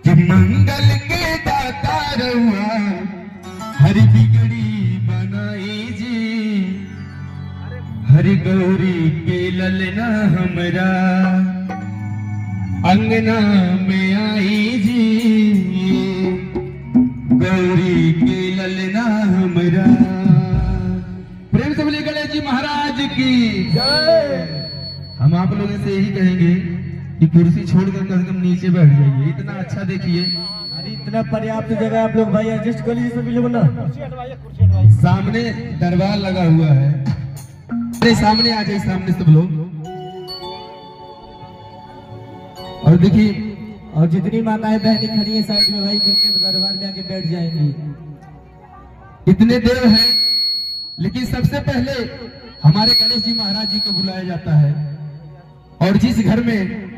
कि मंगल के दाता रहुआ हरि बिगड़ी बनाई जी, हरि गौरी के ललना हमरा अंगना में आई जी, गौरी के ललना हमरा। प्रेम से बोलिए गणेश जी महाराज की जय। हम आप लोगों से यही कहेंगे कि कुर्सी छोड़कर कम से कम नीचे बैठ जाइए, इतना अच्छा देखिए। अरे इतना पर्याप्त जगह आप लोग भाई एडजस्ट कर लीजिए सभी लोग ना। सामने दरबार लगा हुआ है, अरे सामने आ जाइए, सामने सब लोग। और देखिए, और जितनी माताएं बहनी खड़ी है साइड में भाई दरबार में आके बैठ जाएंगी। इतने देव हैं, लेकिन सबसे पहले हमारे गणेश जी महाराज जी को बुलाया जाता है। और जिस घर में